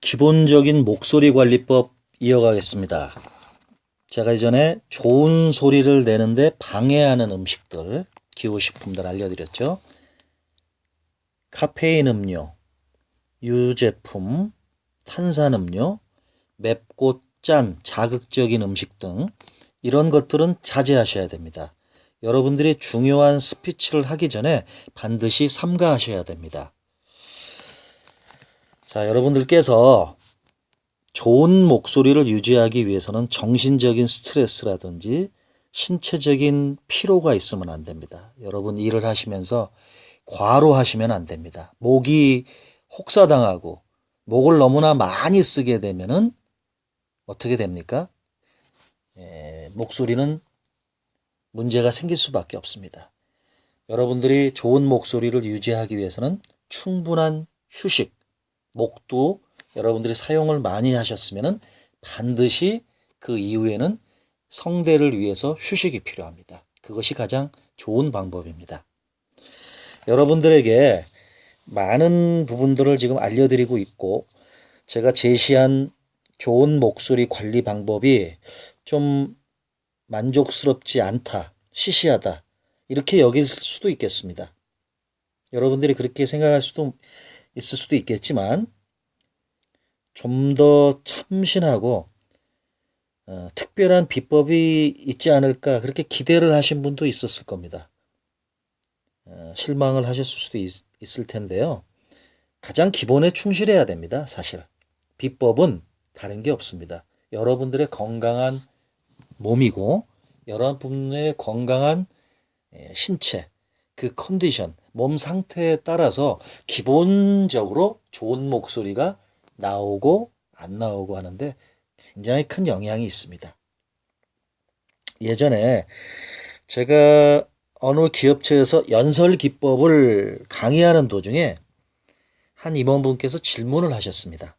기본적인 목소리 관리법 이어가겠습니다. 제가 이전에 좋은 소리를 내는데 방해하는 음식들, 기호식품들 알려드렸죠. 카페인 음료, 유제품, 탄산음료, 맵고 짠, 자극적인 음식 등 이런 것들은 자제하셔야 됩니다. 여러분들이 중요한 스피치를 하기 전에 반드시 삼가하셔야 됩니다. 자, 여러분들께서 좋은 목소리를 유지하기 위해서는 정신적인 스트레스라든지 신체적인 피로가 있으면 안 됩니다. 여러분 일을 하시면서 과로하시면 안 됩니다. 목이 혹사당하고 목을 너무나 많이 쓰게 되면은 어떻게 됩니까? 목소리는 문제가 생길 수밖에 없습니다. 여러분들이 좋은 목소리를 유지하기 위해서는 충분한 휴식, 목도 여러분들이 사용을 많이 하셨으면 반드시 그 이후에는 성대를 위해서 휴식이 필요합니다. 그것이 가장 좋은 방법입니다. 여러분들에게 많은 부분들을 지금 알려드리고 있고 제가 제시한 좋은 목소리 관리 방법이 좀 만족스럽지 않다, 시시하다 이렇게 여길 수도 있겠습니다. 여러분들이 그렇게 생각할 수도 있을 수도 있겠지만 좀 더 참신하고 특별한 비법이 있지 않을까 그렇게 기대를 하신 분도 있었을 겁니다. 실망을 하셨을 수도 있을 텐데요. 가장 기본에 충실해야 됩니다. 사실 비법은 다른 게 없습니다. 여러분들의 건강한 몸이고 여러분의 건강한 신체, 그 컨디션, 몸 상태에 따라서 기본적으로 좋은 목소리가 나오고 안 나오고 하는데 굉장히 큰 영향이 있습니다. 예전에 제가 어느 기업체에서 연설 기법을 강의하는 도중에 한 임원분께서 질문을 하셨습니다.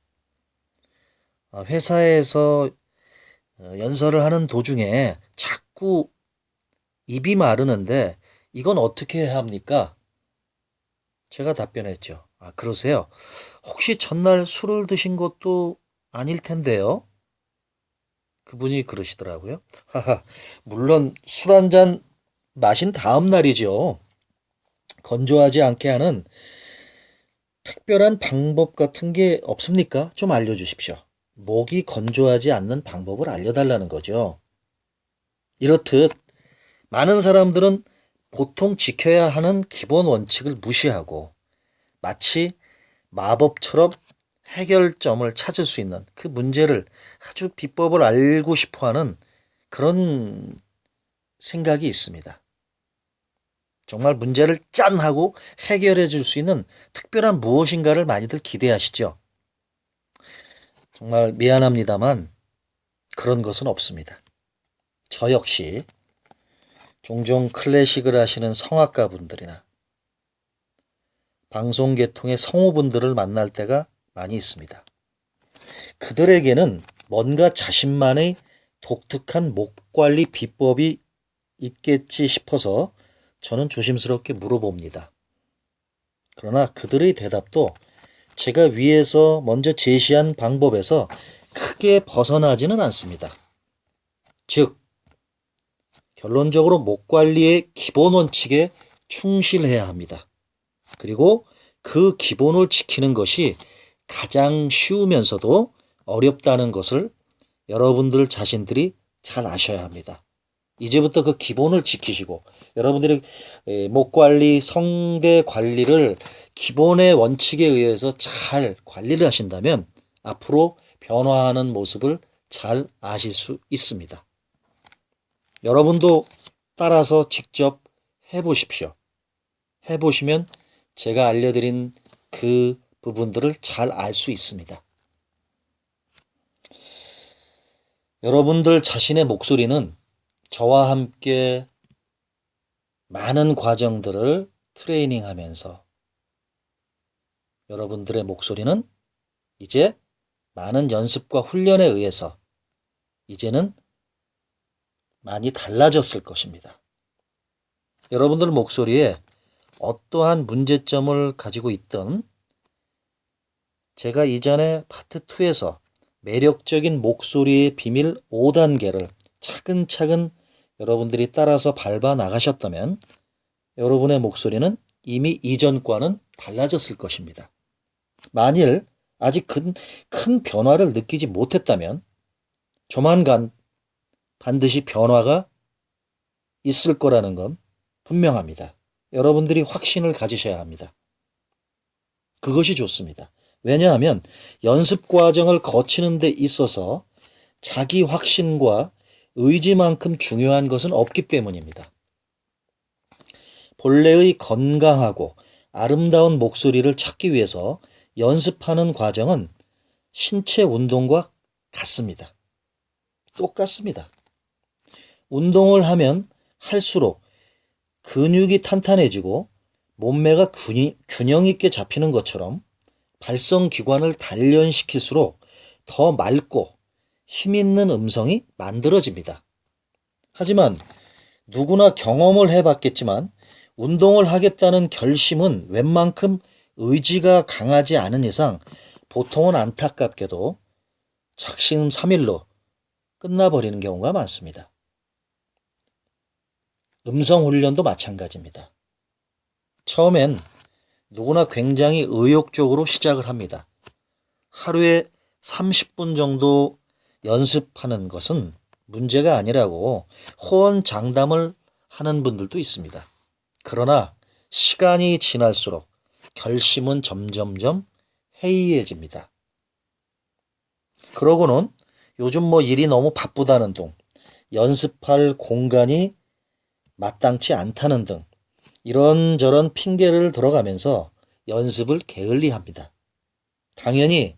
회사에서 연설을 하는 도중에 자꾸 입이 마르는데 이건 어떻게 해야 합니까? 제가 답변했죠. 그러세요? 혹시 전날 술을 드신 것도 아닐 텐데요. 그분이 그러시더라고요. 하하, 물론 술 한 잔 마신 다음 날이죠. 건조하지 않게 하는 특별한 방법 같은 게 없습니까? 좀 알려주십시오. 목이 건조하지 않는 방법을 알려달라는 거죠. 이렇듯 많은 사람들은 보통 지켜야 하는 기본 원칙을 무시하고 마치 마법처럼 해결점을 찾을 수 있는 그 문제를 아주 비법을 알고 싶어하는 그런 생각이 있습니다. 정말 문제를 짠 하고 해결해 줄 수 있는 특별한 무엇인가를 많이들 기대하시죠. 정말 미안합니다만 그런 것은 없습니다. 저 역시 종종 클래식을 하시는 성악가 분들이나 방송계통의 성우분들을 만날 때가 많이 있습니다. 그들에게는 뭔가 자신만의 독특한 목관리 비법이 있겠지 싶어서 저는 조심스럽게 물어봅니다. 그러나 그들의 대답도 제가 위에서 먼저 제시한 방법에서 크게 벗어나지는 않습니다. 즉, 결론적으로 목관리의 기본 원칙에 충실해야 합니다. 그리고 그 기본을 지키는 것이 가장 쉬우면서도 어렵다는 것을 여러분들 자신들이 잘 아셔야 합니다. 이제부터 그 기본을 지키시고 여러분들이 목 관리, 성대 관리를 기본의 원칙에 의해서 잘 관리를 하신다면 앞으로 변화하는 모습을 잘 아실 수 있습니다. 여러분도 따라서 직접 해보십시오. 해보시면 제가 알려드린 그 부분들을 잘 알 수 있습니다. 여러분들 자신의 목소리는 저와 함께 많은 과정들을 트레이닝하면서 여러분들의 목소리는 이제 많은 연습과 훈련에 의해서 이제는 많이 달라졌을 것입니다. 여러분들 목소리에 어떠한 문제점을 가지고 있던 제가 이전에 파트 2에서 매력적인 목소리의 비밀 5단계를 차근차근 여러분들이 따라서 밟아 나가셨다면 여러분의 목소리는 이미 이전과는 달라졌을 것입니다. 만일 아직 큰 변화를 느끼지 못했다면 조만간 반드시 변화가 있을 거라는 건 분명합니다. 여러분들이 확신을 가지셔야 합니다. 그것이 좋습니다. 왜냐하면 연습 과정을 거치는 데 있어서 자기 확신과 의지만큼 중요한 것은 없기 때문입니다. 본래의 건강하고 아름다운 목소리를 찾기 위해서 연습하는 과정은 신체 운동과 같습니다. 똑같습니다. 운동을 하면 할수록 근육이 탄탄해지고 몸매가 균형 있게 잡히는 것처럼 발성기관을 단련시킬수록 더 맑고 힘있는 음성이 만들어집니다. 하지만 누구나 경험을 해봤겠지만 운동을 하겠다는 결심은 웬만큼 의지가 강하지 않은 이상 보통은 안타깝게도 작심삼일로 끝나버리는 경우가 많습니다. 음성 훈련도 마찬가지입니다. 처음엔 누구나 굉장히 의욕적으로 시작을 합니다. 하루에 30분 정도 연습하는 것은 문제가 아니라고 호언장담을 하는 분들도 있습니다. 그러나 시간이 지날수록 결심은 점점점 해이해집니다. 그러고는 요즘 일이 너무 바쁘다는 둥, 연습할 공간이 마땅치 않다는 등 이런저런 핑계를 들어가면서 연습을 게을리합니다. 당연히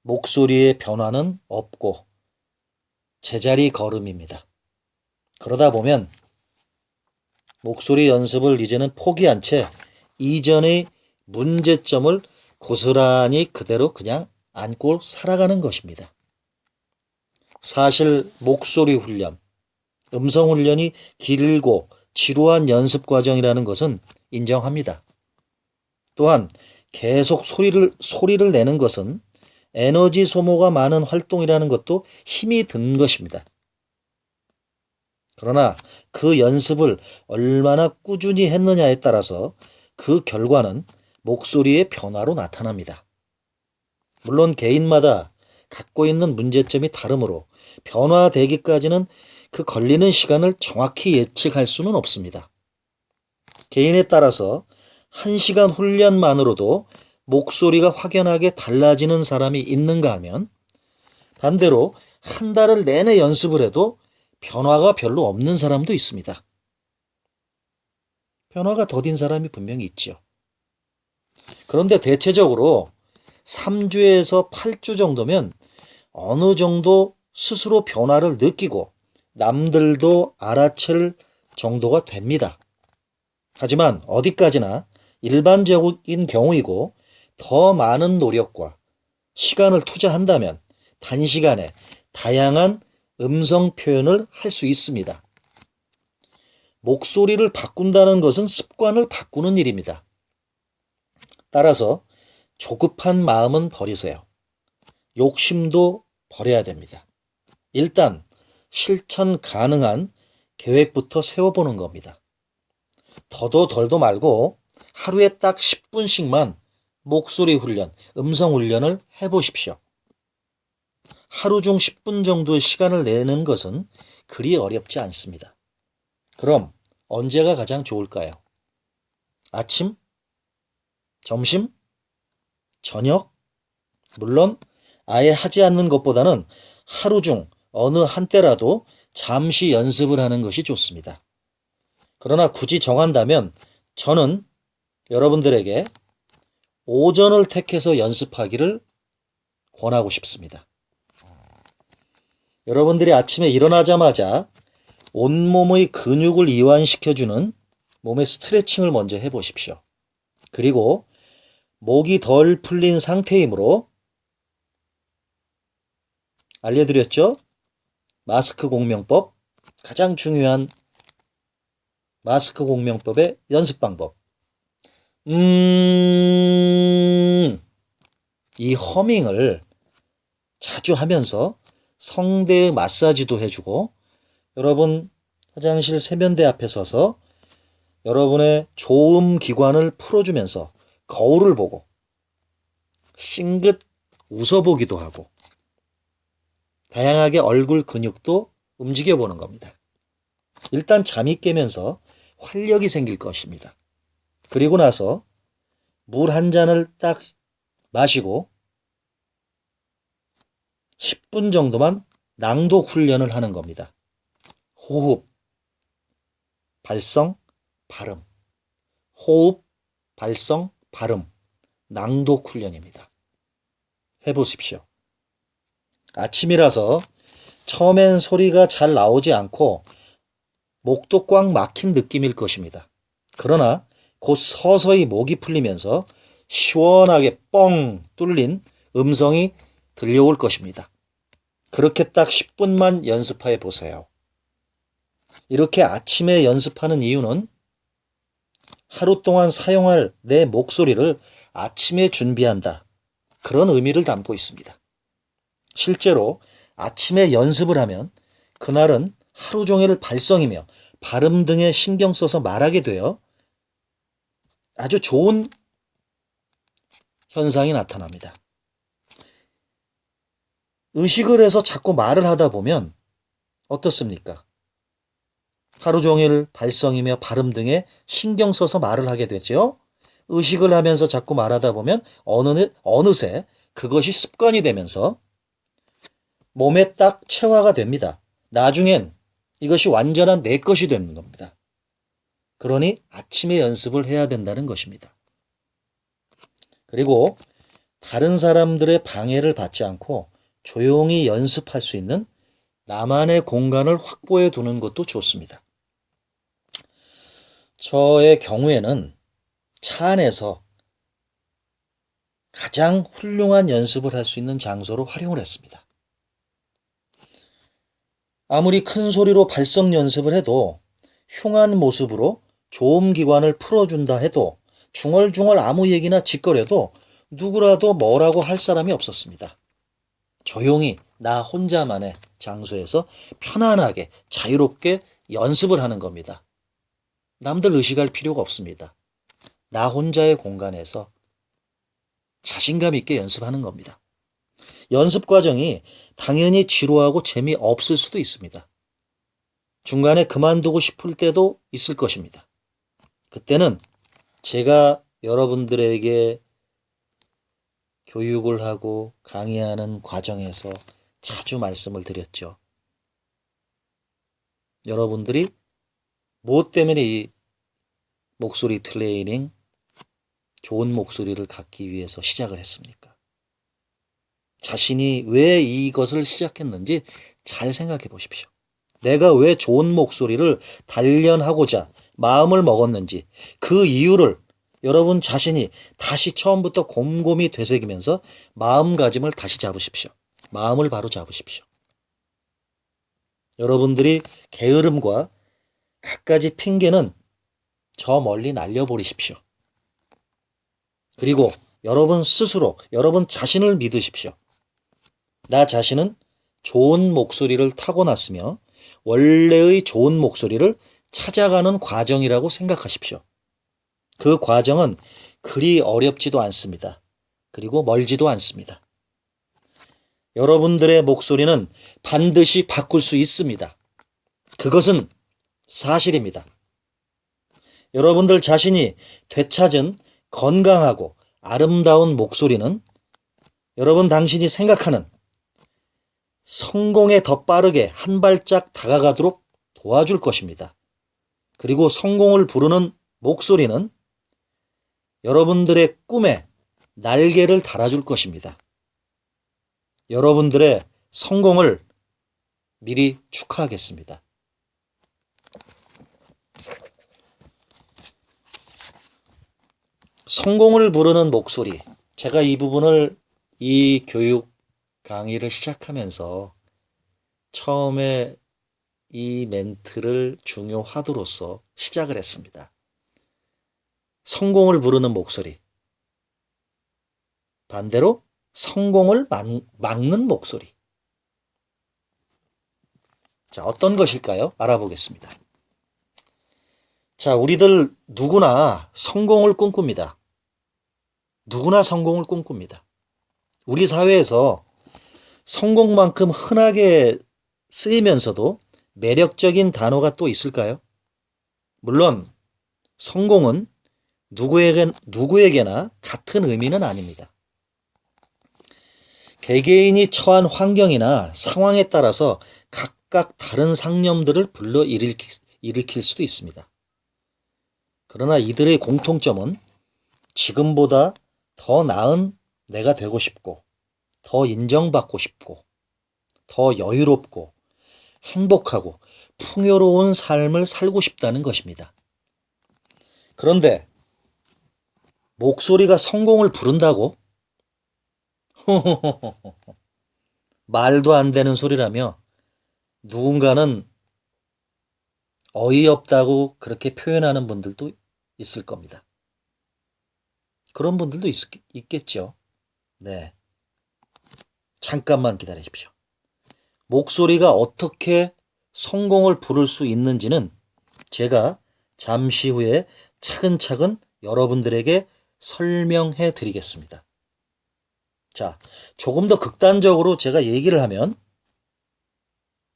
목소리의 변화는 없고 제자리 걸음입니다. 그러다 보면 목소리 연습을 이제는 포기한 채 이전의 문제점을 고스란히 그대로 그냥 안고 살아가는 것입니다. 사실 목소리 훈련, 음성 훈련이 길고 지루한 연습 과정이라는 것은 인정합니다. 또한 계속 소리를 내는 것은 에너지 소모가 많은 활동이라는 것도 힘이 든 것입니다. 그러나 그 연습을 얼마나 꾸준히 했느냐에 따라서 그 결과는 목소리의 변화로 나타납니다. 물론 개인마다 갖고 있는 문제점이 다르므로 변화되기까지는 그 걸리는 시간을 정확히 예측할 수는 없습니다. 개인에 따라서 1시간 훈련만으로도 목소리가 확연하게 달라지는 사람이 있는가 하면 반대로 한 달을 내내 연습을 해도 변화가 별로 없는 사람도 있습니다. 변화가 더딘 사람이 분명히 있죠. 그런데 대체적으로 3주에서 8주 정도면 어느 정도 스스로 변화를 느끼고 남들도 알아챌 정도가 됩니다. 하지만 어디까지나 일반적인 경우이고 더 많은 노력과 시간을 투자한다면 단시간에 다양한 음성 표현을 할 수 있습니다. 목소리를 바꾼다는 것은 습관을 바꾸는 일입니다. 따라서 조급한 마음은 버리세요. 욕심도 버려야 됩니다. 일단 실천 가능한 계획부터 세워보는 겁니다. 더도 덜도 말고 하루에 딱 10분씩만 목소리 훈련, 음성 훈련을 해보십시오. 하루 중 10분 정도의 시간을 내는 것은 그리 어렵지 않습니다. 그럼 언제가 가장 좋을까요? 아침? 점심? 저녁? 물론 아예 하지 않는 것보다는 하루 중 어느 한때라도 잠시 연습을 하는 것이 좋습니다. 그러나 굳이 정한다면 저는 여러분들에게 오전을 택해서 연습하기를 권하고 싶습니다. 여러분들이 아침에 일어나자마자 온몸의 근육을 이완시켜주는 몸의 스트레칭을 먼저 해보십시오. 그리고 목이 덜 풀린 상태이므로 알려드렸죠? 마스크 공명법, 가장 중요한 마스크 공명법의 연습 방법. 이 허밍을 자주 하면서 성대 마사지도 해주고, 여러분 화장실 세면대 앞에 서서 여러분의 조음 기관을 풀어주면서 거울을 보고 싱긋 웃어보기도 하고 다양하게 얼굴 근육도 움직여보는 겁니다. 일단 잠이 깨면서 활력이 생길 것입니다. 그리고 나서 물 한 잔을 딱 마시고 10분 정도만 낭독 훈련을 하는 겁니다. 호흡, 발성, 발음. 호흡, 발성, 발음. 낭독 훈련입니다. 해보십시오. 아침이라서 처음엔 소리가 잘 나오지 않고 목도 꽉 막힌 느낌일 것입니다. 그러나 곧 서서히 목이 풀리면서 시원하게 뻥 뚫린 음성이 들려올 것입니다. 그렇게 딱 10분만 연습해 보세요. 이렇게 아침에 연습하는 이유는 하루 동안 사용할 내 목소리를 아침에 준비한다. 그런 의미를 담고 있습니다. 실제로 아침에 연습을 하면 그날은 하루 종일 발성이며 발음 등에 신경 써서 말하게 되어 아주 좋은 현상이 나타납니다. 의식을 해서 자꾸 말을 하다 보면 어떻습니까? 하루 종일 발성이며 발음 등에 신경 써서 말을 하게 되죠. 의식을 하면서 자꾸 말하다 보면 어느새 그것이 습관이 되면서 몸에 딱 체화가 됩니다. 나중엔 이것이 완전한 내 것이 되는 겁니다. 그러니 아침에 연습을 해야 된다는 것입니다. 그리고 다른 사람들의 방해를 받지 않고 조용히 연습할 수 있는 나만의 공간을 확보해 두는 것도 좋습니다. 저의 경우에는 차 안에서 가장 훌륭한 연습을 할 수 있는 장소로 활용을 했습니다. 아무리 큰 소리로 발성 연습을 해도 흉한 모습으로 조음기관을 풀어준다 해도 중얼중얼 아무 얘기나 짓거려도 누구라도 뭐라고 할 사람이 없었습니다. 조용히 나 혼자만의 장소에서 편안하게 자유롭게 연습을 하는 겁니다. 남들 의식할 필요가 없습니다. 나 혼자의 공간에서 자신감 있게 연습하는 겁니다. 연습 과정이 당연히 지루하고 재미없을 수도 있습니다. 중간에 그만두고 싶을 때도 있을 것입니다. 그때는 제가 여러분들에게 교육을 하고 강의하는 과정에서 자주 말씀을 드렸죠. 여러분들이 무엇 때문에 이 목소리 트레이닝, 좋은 목소리를 갖기 위해서 시작을 했습니까? 자신이 왜 이것을 시작했는지 잘 생각해 보십시오. 내가 왜 좋은 목소리를 단련하고자 마음을 먹었는지 그 이유를 여러분 자신이 다시 처음부터 곰곰이 되새기면서 마음가짐을 다시 잡으십시오. 마음을 바로 잡으십시오. 여러분들이 게으름과 갖가지 핑계는 저 멀리 날려버리십시오. 그리고 여러분 스스로 여러분 자신을 믿으십시오. 나 자신은 좋은 목소리를 타고났으며 원래의 좋은 목소리를 찾아가는 과정이라고 생각하십시오. 그 과정은 그리 어렵지도 않습니다. 그리고 멀지도 않습니다. 여러분들의 목소리는 반드시 바꿀 수 있습니다. 그것은 사실입니다. 여러분들 자신이 되찾은 건강하고 아름다운 목소리는 여러분 당신이 생각하는 성공에 더 빠르게 한 발짝 다가가도록 도와줄 것입니다. 그리고 성공을 부르는 목소리는 여러분들의 꿈에 날개를 달아줄 것입니다. 여러분들의 성공을 미리 축하하겠습니다. 성공을 부르는 목소리. 제가 이 부분을 이 교육 강의를 시작하면서 처음에 이 멘트를 중요하도로서 시작을 했습니다. 성공을 부르는 목소리. 반대로 성공을 막는 목소리. 자, 어떤 것일까요? 알아보겠습니다. 자, 우리들 누구나 성공을 꿈꿉니다. 누구나 성공을 꿈꿉니다. 우리 사회에서 성공만큼 흔하게 쓰이면서도 매력적인 단어가 또 있을까요? 물론 성공은 누구에게나 같은 의미는 아닙니다. 개개인이 처한 환경이나 상황에 따라서 각각 다른 상념들을 일으킬 수도 있습니다. 그러나 이들의 공통점은 지금보다 더 나은 내가 되고 싶고, 더 인정받고 싶고, 더 여유롭고, 행복하고, 풍요로운 삶을 살고 싶다는 것입니다. 그런데 목소리가 성공을 부른다고? 말도 안 되는 소리라며 누군가는 어이없다고 그렇게 표현하는 분들도 있을 겁니다. 그런 분들도 있겠죠. 네. 잠깐만 기다리십시오. 목소리가 어떻게 성공을 부를 수 있는지는 제가 잠시 후에 차근차근 여러분들에게 설명해 드리겠습니다. 자, 조금 더 극단적으로 제가 얘기를 하면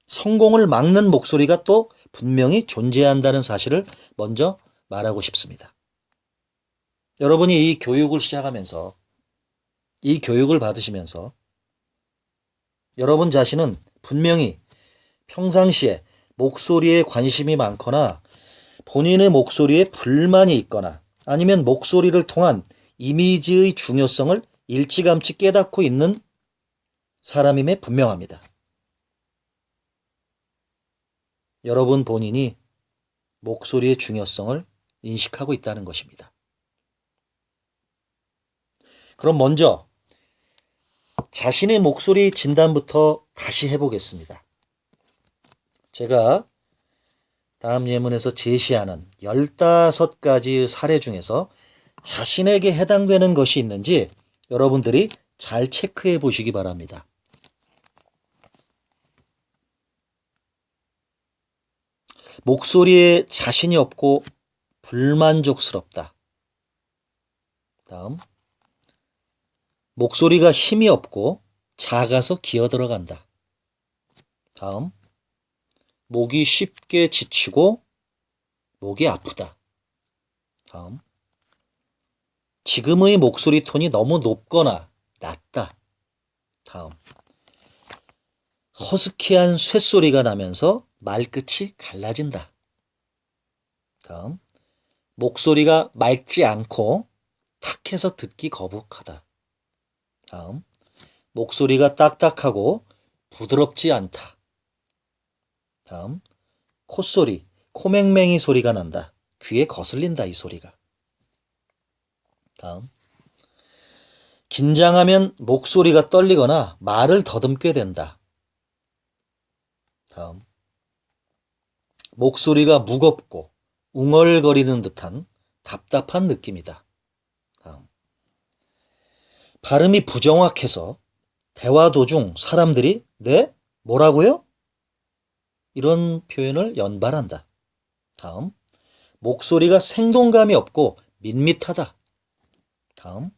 성공을 막는 목소리가 또 분명히 존재한다는 사실을 먼저 말하고 싶습니다. 여러분이 이 교육을 시작하면서, 이 교육을 받으시면서 여러분 자신은 분명히 평상시에 목소리에 관심이 많거나 본인의 목소리에 불만이 있거나 아니면 목소리를 통한 이미지의 중요성을 일찌감치 깨닫고 있는 사람임에 분명합니다. 여러분 본인이 목소리의 중요성을 인식하고 있다는 것입니다. 그럼 먼저 자신의 목소리 진단부터 다시 해보겠습니다. 제가 다음 예문에서 제시하는 15가지의 사례 중에서 자신에게 해당되는 것이 있는지 여러분들이 잘 체크해 보시기 바랍니다. 목소리에 자신이 없고 불만족스럽다. 다음, 목소리가 힘이 없고 작아서 기어들어간다. 다음, 목이 쉽게 지치고 목이 아프다. 다음, 지금의 목소리 톤이 너무 높거나 낮다. 다음, 허스키한 쇳소리가 나면서 말끝이 갈라진다. 다음, 목소리가 맑지 않고 탁해서 듣기 거북하다. 다음, 목소리가 딱딱하고 부드럽지 않다. 다음, 콧소리, 코맹맹이 소리가 난다. 귀에 거슬린다, 이 소리가. 다음, 긴장하면 목소리가 떨리거나 말을 더듬게 된다. 다음, 목소리가 무겁고 웅얼거리는 듯한 답답한 느낌이다. 다음, 발음이 부정확해서 대화 도중 사람들이 네? 뭐라고요? 이런 표현을 연발한다. 다음, 목소리가 생동감이 없고 밋밋하다. 다음,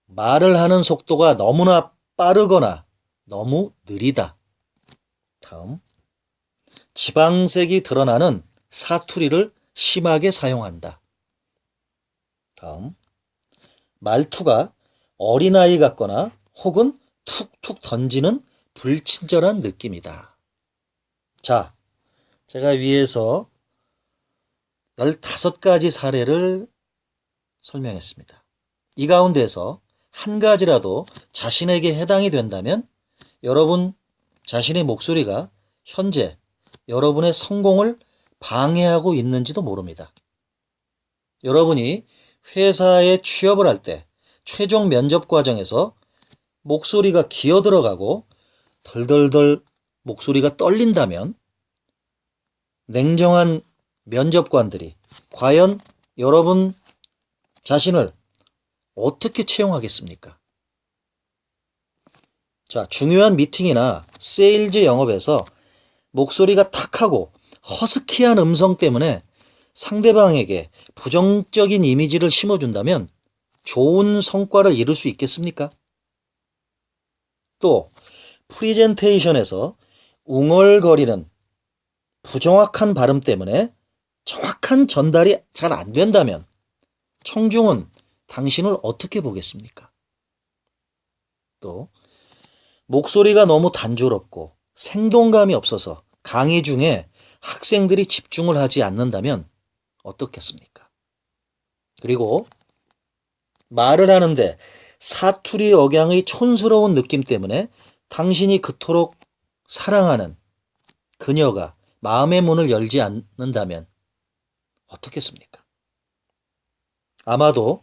말을 하는 속도가 너무나 빠르거나 너무 느리다. 다음, 지방색이 드러나는 사투리를 심하게 사용한다. 다음, 말투가 어린아이 같거나 혹은 툭툭 던지는 불친절한 느낌이다. 자, 제가 위에서 15가지 사례를 설명했습니다. 이 가운데서 한 가지라도 자신에게 해당이 된다면 여러분 자신의 목소리가 현재 여러분의 성공을 방해하고 있는지도 모릅니다. 여러분이 회사에 취업을 할 때 최종 면접 과정에서 목소리가 기어들어가고 덜덜덜 목소리가 떨린다면 냉정한 면접관들이 과연 여러분 자신을 어떻게 채용하겠습니까? 자, 중요한 미팅이나 세일즈 영업에서 목소리가 탁하고 허스키한 음성 때문에 상대방에게 부정적인 이미지를 심어준다면 좋은 성과를 이룰 수 있겠습니까? 또 프리젠테이션에서 웅얼거리는 부정확한 발음 때문에 정확한 전달이 잘 안 된다면 청중은 당신을 어떻게 보겠습니까? 또 목소리가 너무 단조롭고 생동감이 없어서 강의 중에 학생들이 집중을 하지 않는다면 어떻겠습니까? 그리고 말을 하는데 사투리 억양의 촌스러운 느낌 때문에 당신이 그토록 사랑하는 그녀가 마음의 문을 열지 않는다면 어떻겠습니까? 아마도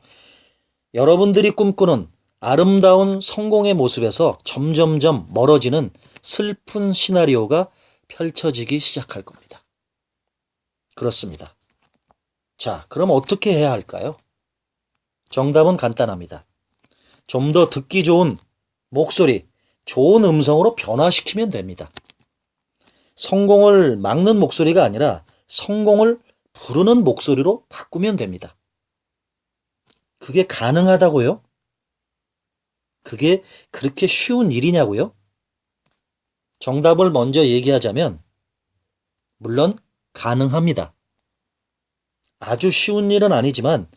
여러분들이 꿈꾸는 아름다운 성공의 모습에서 점점점 멀어지는 슬픈 시나리오가 펼쳐지기 시작할 겁니다. 그렇습니다. 자, 그럼 어떻게 해야 할까요? 정답은 간단합니다. 좀 더 듣기 좋은 목소리, 좋은 음성으로 변화시키면 됩니다. 성공을 막는 목소리가 아니라 성공을 부르는 목소리로 바꾸면 됩니다. 그게 가능하다고요? 그게 그렇게 쉬운 일이냐고요? 정답을 먼저 얘기하자면 물론 가능합니다. 아주 쉬운 일은 아니지만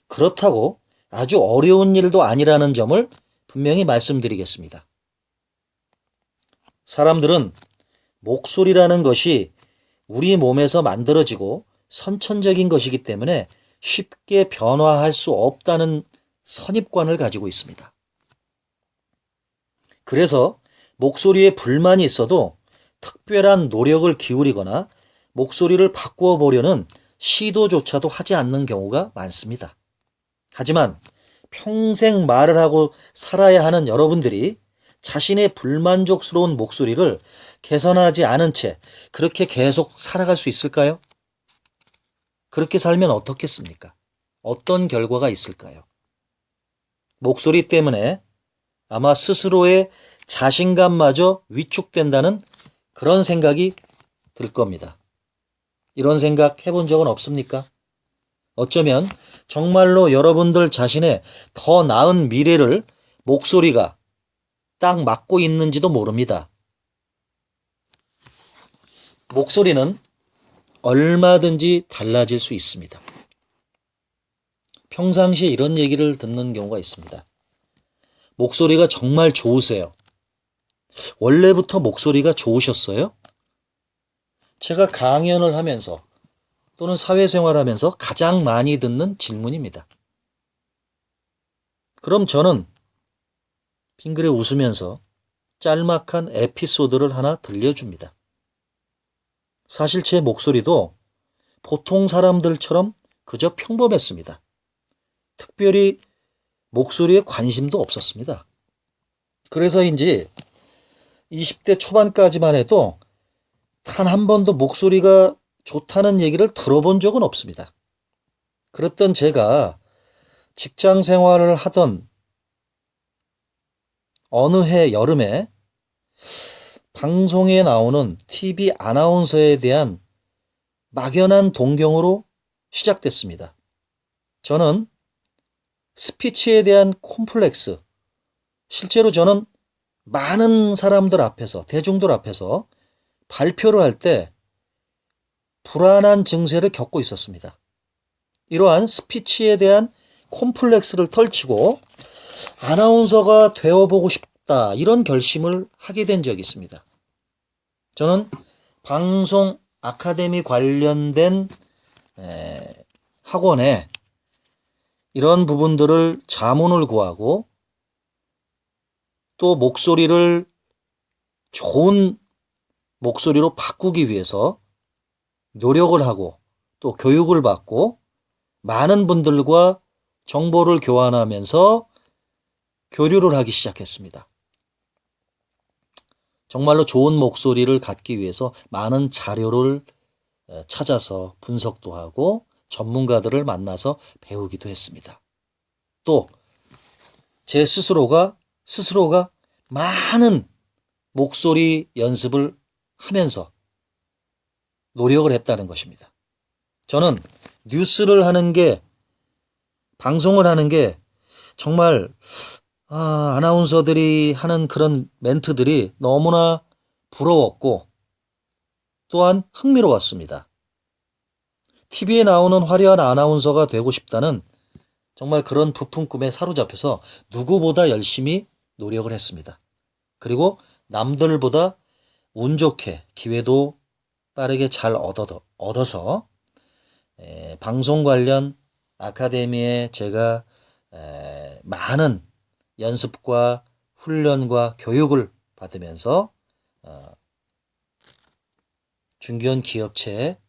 그렇다고 아주 어려운 일도 아니라는 점을 분명히 말씀드리겠습니다. 사람들은 목소리라는 것이 우리 몸에서 만들어지고 선천적인 것이기 때문에 쉽게 변화할 수 없다는 선입관을 가지고 있습니다. 그래서 목소리에 불만이 있어도 특별한 노력을 기울이거나 목소리를 바꾸어 보려는 시도조차도 하지 않는 경우가 많습니다. 하지만 평생 말을 하고 살아야 하는 여러분들이 자신의 불만족스러운 목소리를 개선하지 않은 채 그렇게 계속 살아갈 수 있을까요? 그렇게 살면 어떻겠습니까? 어떤 결과가 있을까요? 목소리 때문에 아마 스스로의 자신감마저 위축된다는 그런 생각이 들 겁니다. 이런 생각 해본 적은 없습니까? 어쩌면 정말로 여러분들 자신의 더 나은 미래를 목소리가 딱 맞고 있는지도 모릅니다. 목소리는 얼마든지 달라질 수 있습니다. 평상시에 이런 얘기를 듣는 경우가 있습니다. 목소리가 정말 좋으세요. 원래부터 목소리가 좋으셨어요? 제가 강연을 하면서 또는 사회생활하면서 가장 많이 듣는 질문입니다. 그럼 저는 빙그레 웃으면서 짤막한 에피소드를 하나 들려줍니다. 사실 제 목소리도 보통 사람들처럼 그저 평범했습니다. 특별히 목소리에 관심도 없었습니다. 그래서인지 20대 초반까지만 해도 단 한 번도 목소리가 좋다는 얘기를 들어본 적은 없습니다. 그랬던 제가 직장 생활을 하던 어느 해 여름에 방송에 나오는 TV 아나운서에 대한 막연한 동경으로 시작됐습니다. 저는 스피치에 대한 콤플렉스, 실제로 저는 많은 사람들 앞에서, 대중들 앞에서 발표를 할 때 불안한 증세를 겪고 있었습니다. 이러한 스피치에 대한 콤플렉스를 털치고 아나운서가 되어보고 싶다, 이런 결심을 하게 된 적이 있습니다. 저는 방송 아카데미 관련된 학원에 이런 부분들을 자문을 구하고 또 목소리를 좋은 목소리로 바꾸기 위해서 노력을 하고 또 교육을 받고 많은 분들과 정보를 교환하면서 교류를 하기 시작했습니다. 정말로 좋은 목소리를 갖기 위해서 많은 자료를 찾아서 분석도 하고 전문가들을 만나서 배우기도 했습니다. 또 제 스스로가 많은 목소리 연습을 하면서 노력을 했다는 것입니다. 저는 뉴스를 하는 게, 방송을 하는 게 정말 아나운서들이 하는 그런 멘트들이 너무나 부러웠고 또한 흥미로웠습니다. TV에 나오는 화려한 아나운서가 되고 싶다는 정말 그런 부푼 꿈에 사로잡혀서 누구보다 열심히 노력을 했습니다. 그리고 남들보다 운 좋게 기회도 빠르게 잘 얻어서 방송 관련 아카데미에 제가 많은 연습과 훈련과 교육을 받으면서 중견 기업체에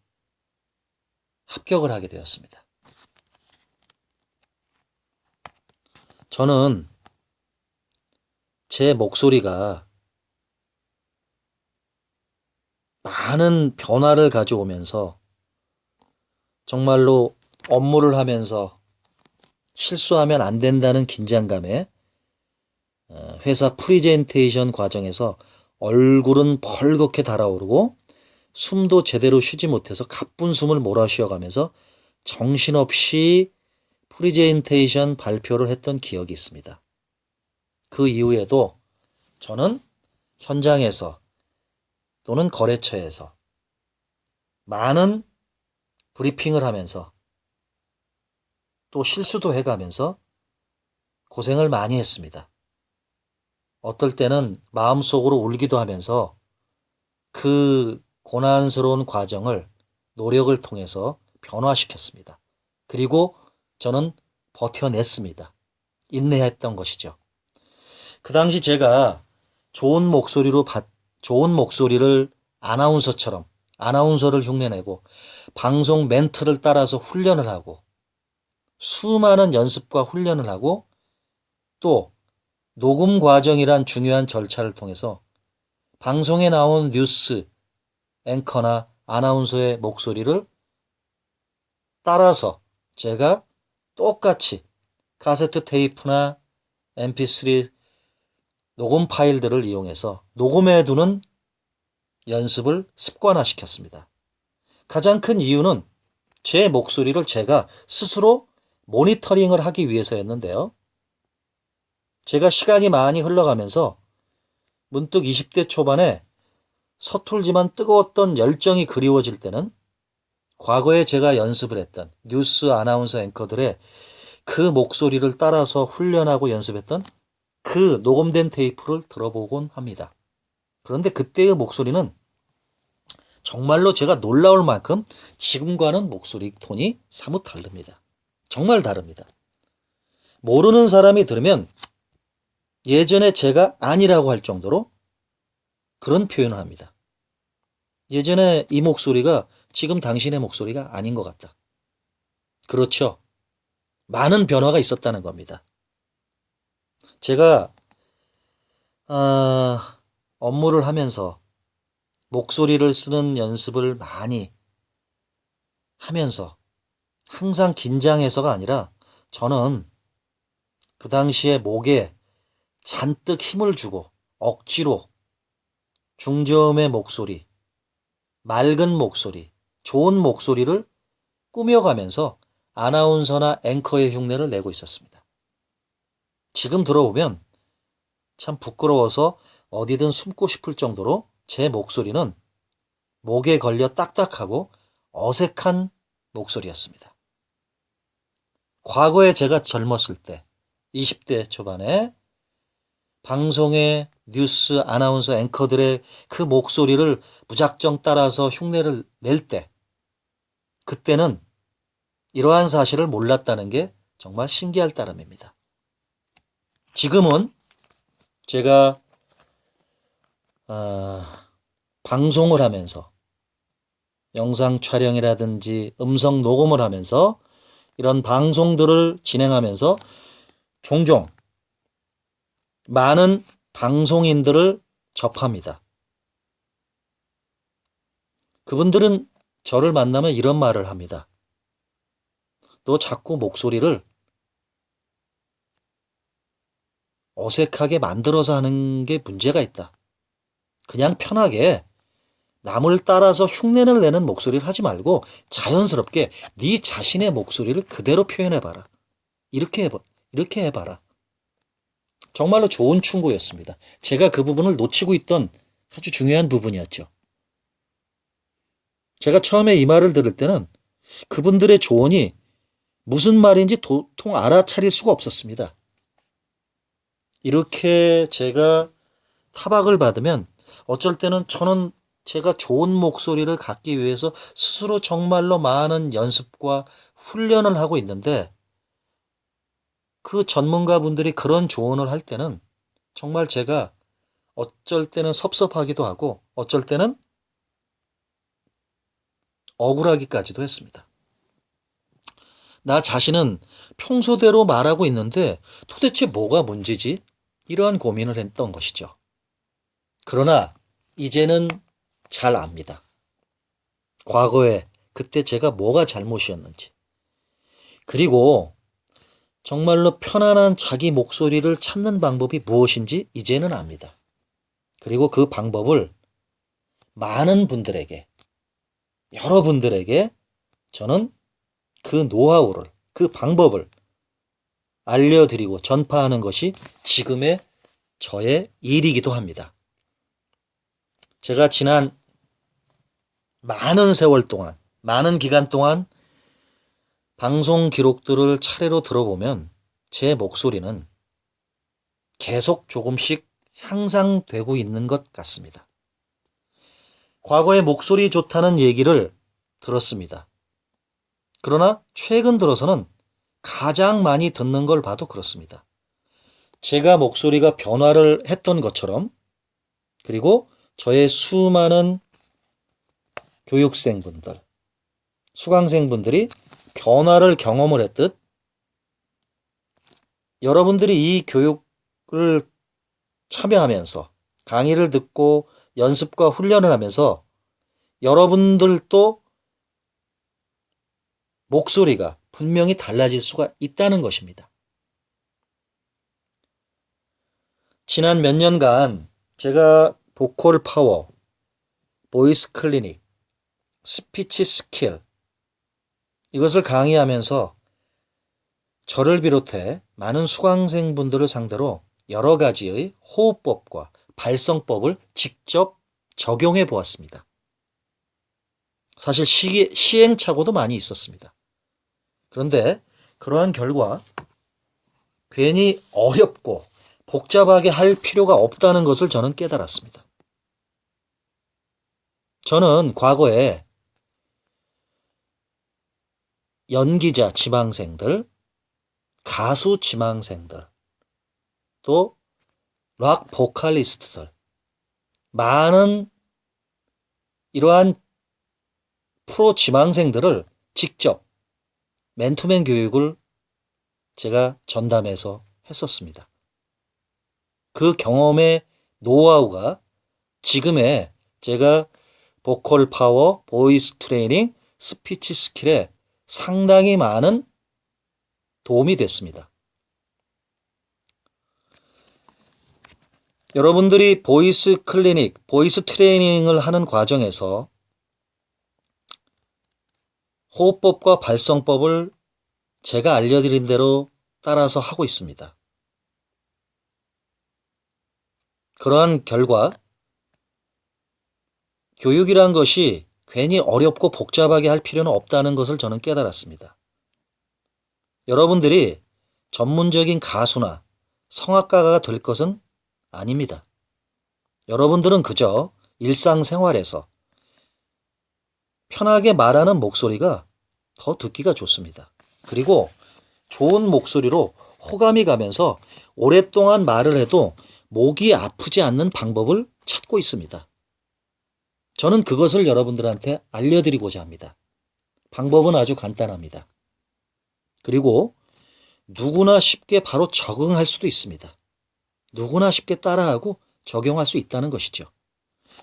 합격을 하게 되었습니다. 저는 제 목소리가 많은 변화를 가져오면서 정말로 업무를 하면서 실수하면 안 된다는 긴장감에 회사 프리젠테이션 과정에서 얼굴은 벌겋게 달아오르고 숨도 제대로 쉬지 못해서 가쁜 숨을 몰아쉬어가면서 정신없이 프리젠테이션 발표를 했던 기억이 있습니다. 그 이후에도 저는 현장에서 또는 거래처에서 많은 브리핑을 하면서 또 실수도 해가면서 고생을 많이 했습니다. 어떨 때는 마음속으로 울기도 하면서 그 고난스러운 과정을 노력을 통해서 변화시켰습니다. 그리고 저는 버텨냈습니다. 인내했던 것이죠. 그 당시 제가 좋은 목소리를 아나운서를 흉내내고 방송 멘트를 따라서 훈련을 하고 수많은 연습과 훈련을 하고 또 녹음 과정이란 중요한 절차를 통해서 방송에 나온 뉴스 앵커나 아나운서의 목소리를 따라서 제가 똑같이 카세트 테이프나 mp3 녹음 파일들을 이용해서 녹음해두는 연습을 습관화시켰습니다. 가장 큰 이유는 제 목소리를 제가 스스로 모니터링을 하기 위해서였는데요. 제가 시간이 많이 흘러가면서 문득 20대 초반에 서툴지만 뜨거웠던 열정이 그리워질 때는 과거에 제가 연습을 했던 뉴스 아나운서 앵커들의 그 목소리를 따라서 훈련하고 연습했던 그 녹음된 테이프를 들어보곤 합니다. 그런데 그때의 목소리는 정말로 제가 놀라울 만큼 지금과는 목소리 톤이 사뭇 다릅니다. 정말 다릅니다. 모르는 사람이 들으면 예전에 제가 아니라고 할 정도로 그런 표현을 합니다. 예전에 이 목소리가 지금 당신의 목소리가 아닌 것 같다. 그렇죠. 많은 변화가 있었다는 겁니다. 제가 업무를 하면서 목소리를 쓰는 연습을 많이 하면서 항상 긴장해서가 아니라 저는 그 당시에 목에 잔뜩 힘을 주고 억지로 중저음의 목소리, 맑은 목소리, 좋은 목소리를 꾸며가면서 아나운서나 앵커의 흉내를 내고 있었습니다. 지금 들어보면 참 부끄러워서 어디든 숨고 싶을 정도로 제 목소리는 목에 걸려 딱딱하고 어색한 목소리였습니다. 과거에 제가 젊었을 때 20대 초반에 방송의 뉴스 아나운서 앵커들의 그 목소리를 무작정 따라서 흉내를 낼 때 그때는 이러한 사실을 몰랐다는 게 정말 신기할 따름입니다. 지금은 제가 방송을 하면서 영상 촬영이라든지 음성 녹음을 하면서 이런 방송들을 진행하면서 종종 많은 방송인들을 접합니다. 그분들은 저를 만나면 이런 말을 합니다. 너 자꾸 목소리를 어색하게 만들어서 하는 게 문제가 있다. 그냥 편하게 남을 따라서 흉내를 내는 목소리를 하지 말고 자연스럽게 네 자신의 목소리를 그대로 표현해봐라. 이렇게 해봐라. 정말로 좋은 충고였습니다. 제가 그 부분을 놓치고 있던 아주 중요한 부분이었죠. 제가 처음에 이 말을 들을 때는 그분들의 조언이 무슨 말인지 도통 알아차릴 수가 없었습니다. 이렇게 제가 타박을 받으면 어쩔 때는 저는 제가 좋은 목소리를 갖기 위해서 스스로 정말로 많은 연습과 훈련을 하고 있는데 그 전문가분들이 그런 조언을 할 때는 정말 제가 어쩔 때는 섭섭하기도 하고 어쩔 때는 억울하기까지도 했습니다. 나 자신은 평소대로 말하고 있는데 도대체 뭐가 문제지? 이러한 고민을 했던 것이죠. 그러나 이제는 잘 압니다. 과거에 그때 제가 뭐가 잘못이었는지. 그리고 정말로 편안한 자기 목소리를 찾는 방법이 무엇인지 이제는 압니다. 그리고 그 방법을 많은 분들에게, 여러분들에게 저는 그 노하우를, 그 방법을 알려드리고 전파하는 것이 지금의 저의 일이기도 합니다. 제가 지난 많은 세월 동안, 많은 기간 동안 방송 기록들을 차례로 들어보면 제 목소리는 계속 조금씩 향상되고 있는 것 같습니다. 과거에 목소리 좋다는 얘기를 들었습니다. 그러나 최근 들어서는 가장 많이 듣는 걸 봐도 그렇습니다. 제가 목소리가 변화를 했던 것처럼 그리고 저의 수많은 교육생분들, 수강생분들이 변화를 경험을 했듯 여러분들이 이 교육을 참여하면서 강의를 듣고 연습과 훈련을 하면서 여러분들도 목소리가 분명히 달라질 수가 있다는 것입니다. 지난 몇 년간 제가 보컬 파워, 보이스 클리닉, 스피치 스킬 이것을 강의하면서 저를 비롯해 많은 수강생분들을 상대로 여러 가지의 호흡법과 발성법을 직접 적용해 보았습니다. 사실 시행착오도 많이 있었습니다. 그런데 그러한 결과 괜히 어렵고 복잡하게 할 필요가 없다는 것을 저는 깨달았습니다. 저는 과거에 연기자 지망생들, 가수 지망생들, 또 락 보컬리스트들, 많은 이러한 프로 지망생들을 직접 맨투맨 교육을 제가 전담해서 했었습니다. 그 경험의 노하우가 지금의 제가 보컬 파워, 보이스 트레이닝, 스피치 스킬에 상당히 많은 도움이 됐습니다. 여러분들이 보이스 클리닉, 보이스 트레이닝을 하는 과정에서 호흡법과 발성법을 제가 알려드린 대로 따라서 하고 있습니다. 그러한 결과 교육이란 것이 괜히 어렵고 복잡하게 할 필요는 없다는 것을 저는 깨달았습니다. 여러분들이 전문적인 가수나 성악가가 될 것은 아닙니다. 여러분들은 그저 일상생활에서 편하게 말하는 목소리가 더 듣기가 좋습니다. 그리고 좋은 목소리로 호감이 가면서 오랫동안 말을 해도 목이 아프지 않는 방법을 찾고 있습니다. 저는 그것을 여러분들한테 알려드리고자 합니다. 방법은 아주 간단합니다. 그리고 누구나 쉽게 바로 적응할 수도 있습니다. 누구나 쉽게 따라하고 적용할 수 있다는 것이죠.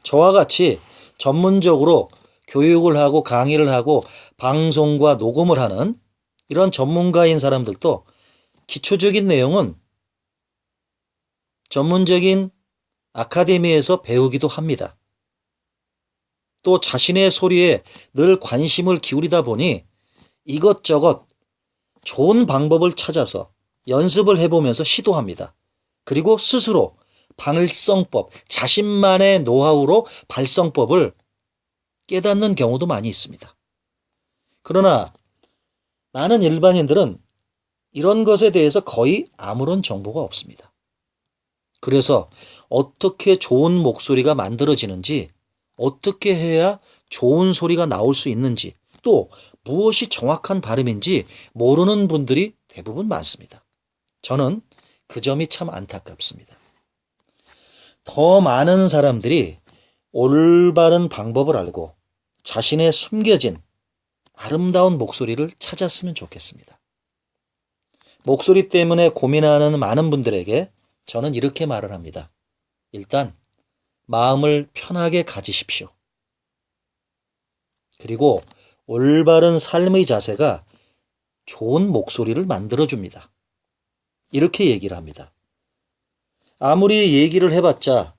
저와 같이 전문적으로 교육을 하고 강의를 하고 방송과 녹음을 하는 이런 전문가인 사람들도 기초적인 내용은 전문적인 아카데미에서 배우기도 합니다. 또 자신의 소리에 늘 관심을 기울이다 보니 이것저것 좋은 방법을 찾아서 연습을 해보면서 시도합니다. 그리고 스스로 발성법, 자신만의 노하우로 발성법을 깨닫는 경우도 많이 있습니다. 그러나 많은 일반인들은 이런 것에 대해서 거의 아무런 정보가 없습니다. 그래서 어떻게 좋은 목소리가 만들어지는지, 어떻게 해야 좋은 소리가 나올 수 있는지, 또 무엇이 정확한 발음인지 모르는 분들이 대부분 많습니다. 저는 그 점이 참 안타깝습니다. 더 많은 사람들이 올바른 방법을 알고 자신의 숨겨진 아름다운 목소리를 찾았으면 좋겠습니다. 목소리 때문에 고민하는 많은 분들에게 저는 이렇게 말을 합니다. 일단 마음을 편하게 가지십시오. 그리고 올바른 삶의 자세가 좋은 목소리를 만들어줍니다. 이렇게 얘기를 합니다. 아무리 얘기를 해봤자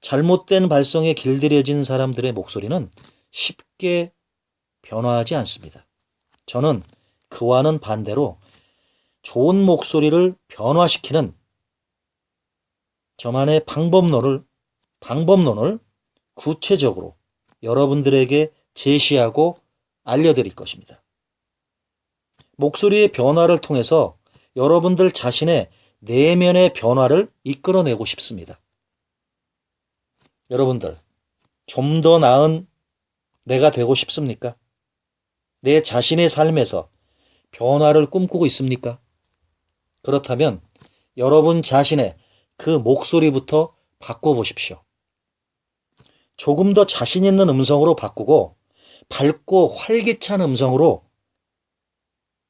잘못된 발성에 길들여진 사람들의 목소리는 쉽게 변화하지 않습니다. 저는 그와는 반대로 좋은 목소리를 변화시키는 저만의 방법론을 구체적으로 여러분들에게 제시하고 알려드릴 것입니다. 목소리의 변화를 통해서 여러분들 자신의 내면의 변화를 이끌어내고 싶습니다. 여러분들, 좀 더 나은 내가 되고 싶습니까? 내 자신의 삶에서 변화를 꿈꾸고 있습니까? 그렇다면 여러분 자신의 그 목소리부터 바꿔보십시오. 조금 더 자신 있는 음성으로 바꾸고 밝고 활기찬 음성으로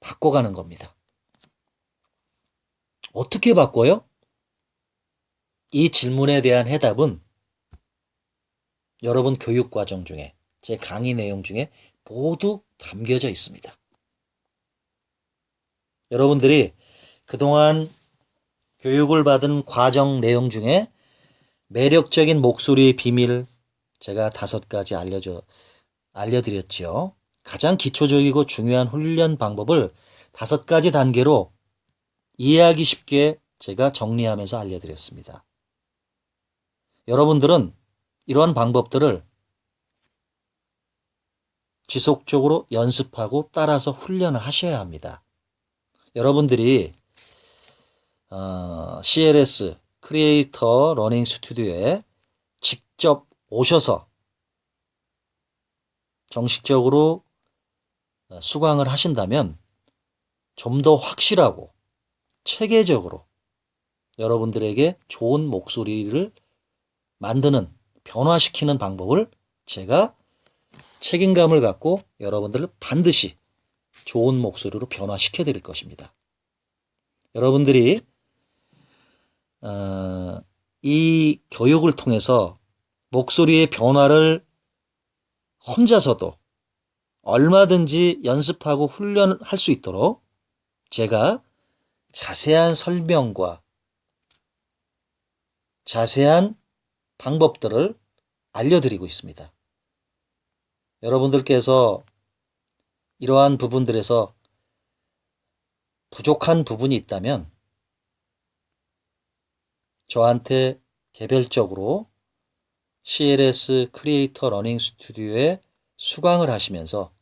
바꿔가는 겁니다. 어떻게 바꿔요? 이 질문에 대한 해답은 여러분 교육과정 중에 제 강의 내용 중에 모두 담겨져 있습니다. 여러분들이 그동안 교육을 받은 과정 내용 중에 매력적인 목소리의 비밀 제가 5가지 알려드렸죠. 가장 기초적이고 중요한 훈련 방법을 5가지 단계로 이해하기 쉽게 제가 정리하면서 알려드렸습니다. 여러분들은 이러한 방법들을 지속적으로 연습하고 따라서 훈련을 하셔야 합니다. 여러분들이 CLS 크리에이터 러닝 스튜디오에 직접 오셔서 정식적으로 수강을 하신다면 좀 더 확실하고 체계적으로 여러분들에게 좋은 목소리를 만드는, 변화시키는 방법을 제가 책임감을 갖고 여러분들을 반드시 좋은 목소리로 변화시켜 드릴 것입니다. 여러분들이 이 교육을 통해서 목소리의 변화를 혼자서도 얼마든지 연습하고 훈련할 수 있도록 제가 자세한 설명과 자세한 방법들을 알려드리고 있습니다. 여러분들께서 이러한 부분들에서 부족한 부분이 있다면 저한테 개별적으로 CLS 크리에이터 러닝 스튜디오에 수강을 하시면서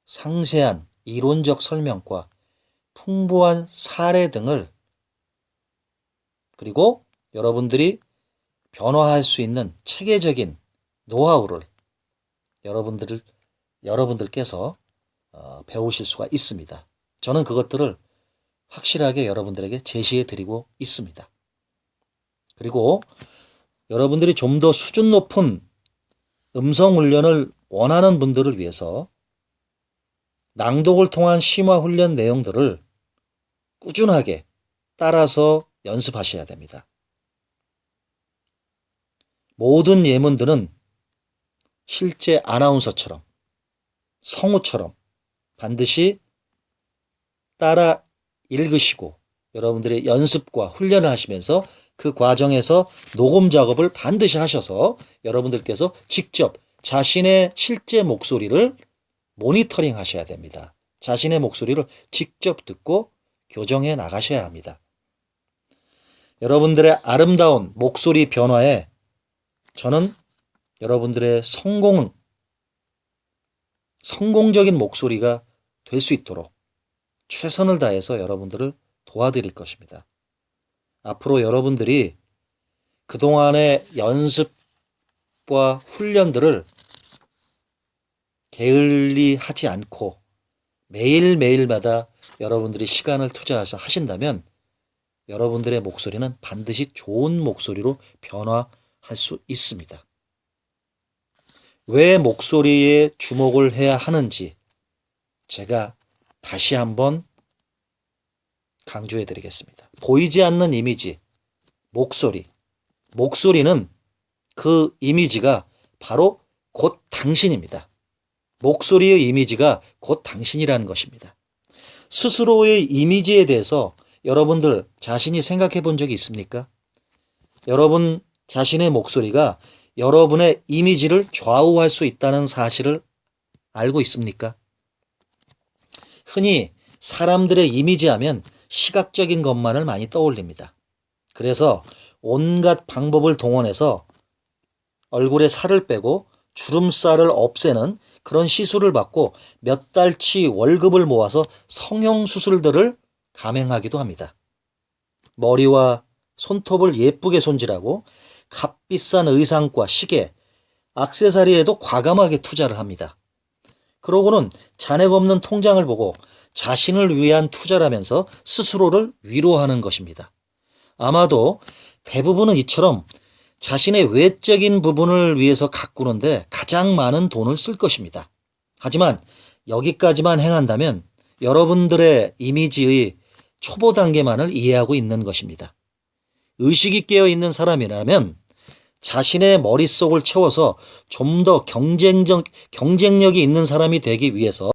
상세한 이론적 설명과 풍부한 사례 등을 그리고 여러분들이 변화할 수 있는 체계적인 노하우를 여러분들께서 배우실 수가 있습니다. 저는 그것들을 확실하게 여러분들에게 제시해 드리고 있습니다. 그리고 여러분들이 좀 더 수준 높은 음성 훈련을 원하는 분들을 위해서 낭독을 통한 심화 훈련 내용들을 꾸준하게 따라서 연습하셔야 됩니다. 모든 예문들은 실제 아나운서처럼 성우처럼 반드시 따라 읽으시고 여러분들의 연습과 훈련을 하시면서 그 과정에서 녹음 작업을 반드시 하셔서 여러분들께서 직접 자신의 실제 목소리를 모니터링 하셔야 됩니다. 자신의 목소리를 직접 듣고 교정해 나가셔야 합니다. 여러분들의 아름다운 목소리 변화에 저는 여러분들의 성공적인 목소리가 될 수 있도록 최선을 다해서 여러분들을 도와드릴 것입니다. 앞으로 여러분들이 그동안의 연습과 훈련들을 게을리 하지 않고 매일매일마다 여러분들이 시간을 투자해서 하신다면 여러분들의 목소리는 반드시 좋은 목소리로 변화할 수 있습니다. 왜 목소리에 주목을 해야 하는지 제가 다시 한번 강조해 드리겠습니다. 보이지 않는 이미지, 목소리는 그 이미지가 바로 곧 당신입니다. 목소리의 이미지가 곧 당신이라는 것입니다. 스스로의 이미지에 대해서 여러분들 자신이 생각해 본 적이 있습니까? 여러분 자신의 목소리가 여러분의 이미지를 좌우할 수 있다는 사실을 알고 있습니까? 흔히 사람들의 이미지 하면 시각적인 것만을 많이 떠올립니다. 그래서 온갖 방법을 동원해서 얼굴에 살을 빼고 주름살을 없애는 그런 시술을 받고 몇 달치 월급을 모아서 성형수술들을 감행하기도 합니다. 머리와 손톱을 예쁘게 손질하고 값비싼 의상과 시계, 액세서리에도 과감하게 투자를 합니다. 그러고는 잔액 없는 통장을 보고 자신을 위한 투자라면서 스스로를 위로하는 것입니다. 아마도 대부분은 이처럼 자신의 외적인 부분을 위해서 가꾸는데 가장 많은 돈을 쓸 것입니다. 하지만 여기까지만 행한다면 여러분들의 이미지의 초보 단계만을 이해하고 있는 것입니다. 의식이 깨어 있는 사람이라면 자신의 머릿속을 채워서 좀 더 경쟁력이 있는 사람이 되기 위해서